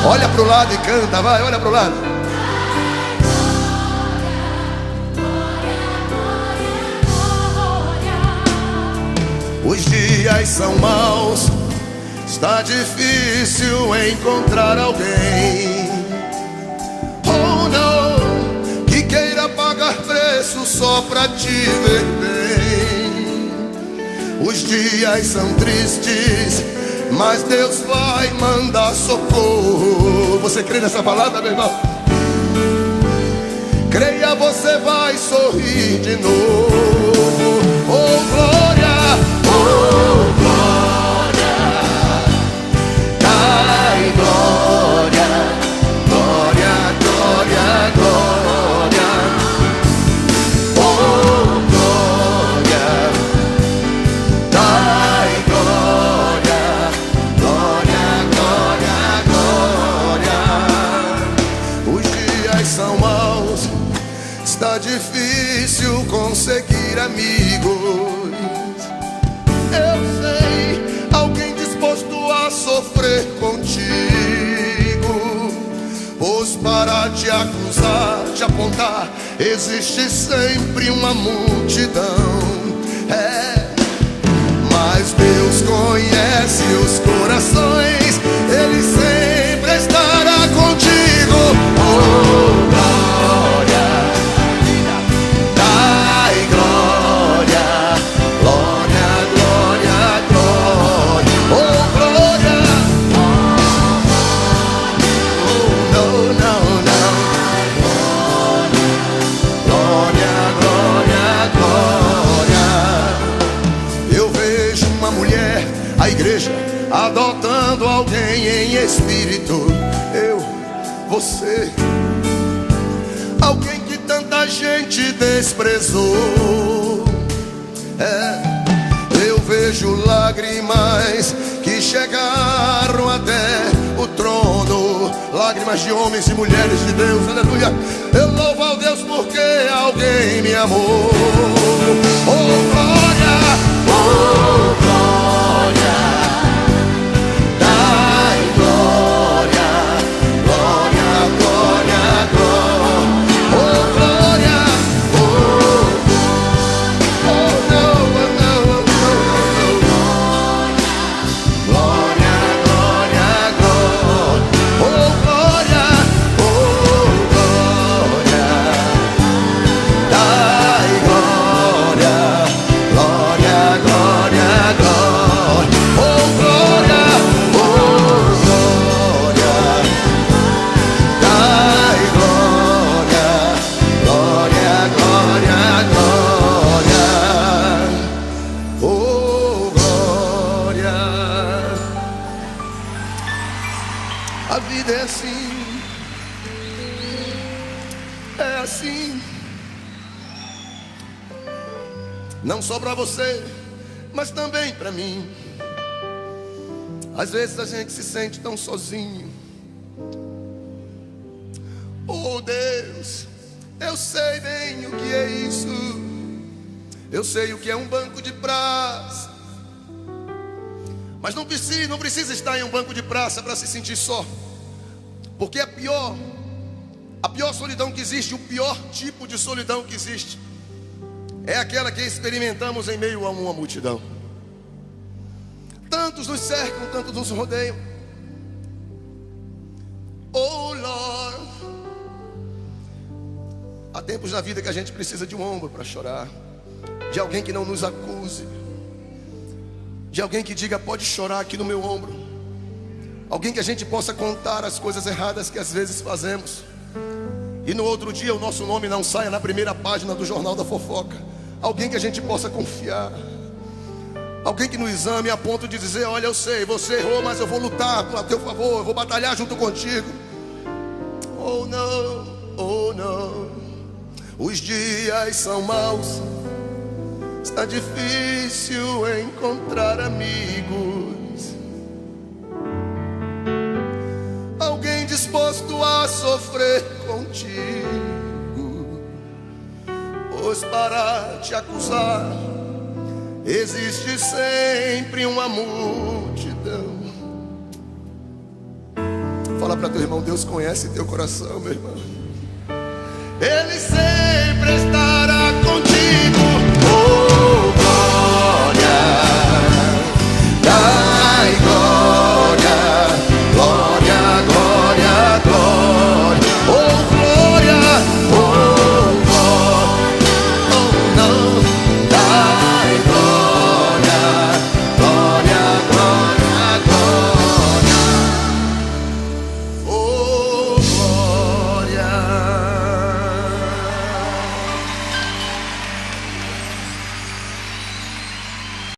Olha pro lado e canta, vai, olha pro lado. Os dias são maus, está difícil encontrar alguém. Oh não, que queira pagar preço só pra te ver bem. Os dias são tristes, mas Deus vai mandar socorro. Você crê nessa palavra, meu irmão? Creia, você vai sorrir de novo. Oh glória, oh glória. Ai glória, glória, glória, glória. Oh glória, ai glória, glória, glória, glória. Os dias são maus, está difícil conseguir amigos. Eu sei, alguém disposto a sofrer contigo, pois para te acusar, te apontar, existe sempre uma multidão. Mas Deus conhece os corações, Ele sempre estará contigo. Oh glória, ai glória, glória, glória, glória. Oh glória, oh não, não, não. Glória, glória, glória. Eu vejo uma mulher, a igreja, adotando alguém em espírito. Eu, você, alguém que tanta gente desprezou. Eu vejo lágrimas que chegaram até o trono, lágrimas de homens e mulheres de Deus, aleluia. Eu louvo a Deus porque alguém me amou. Oh glória, oh glória, ai glória, glória, glória, glória. Oh glória, oh não, não, não, não. Glória, glória, glória. Oh glória, oh glória, ai glória, glória, glória, glória. Oh glória, oh glória, ai glória, glória, glória, glória. Oh glória. A vida é assim, é assim. Não só pra você, mas também pra mim. Às vezes a gente se sente tão sozinho. Oh Deus, eu sei bem o que é isso. Eu sei o que é um banco de praça. Mas não precisa estar em um banco de praça para se sentir só. Porque a pior solidão que existe, o pior tipo de solidão que existe, é aquela que experimentamos em meio a uma multidão. Tantos nos cercam, tantos nos rodeiam. Oh Lord, há tempos na vida que a gente precisa de um ombro para chorar, de alguém que não nos acuse, de alguém que diga: pode chorar aqui no meu ombro. Alguém que a gente possa contar as coisas erradas que às vezes fazemos, e no outro dia o nosso nome não saia na primeira página do jornal da fofoca. Alguém que a gente possa confiar. Alguém que nos ame a ponto de dizer: olha, eu sei, você errou, mas eu vou lutar a teu favor, eu vou batalhar junto contigo. Oh não, oh não. Os dias são maus, está difícil encontrar amigos. Alguém disposto a sofrer contigo, pois para te acusar existe sempre uma multidão. Fala para teu irmão: Deus conhece teu coração, meu irmão. Ele sente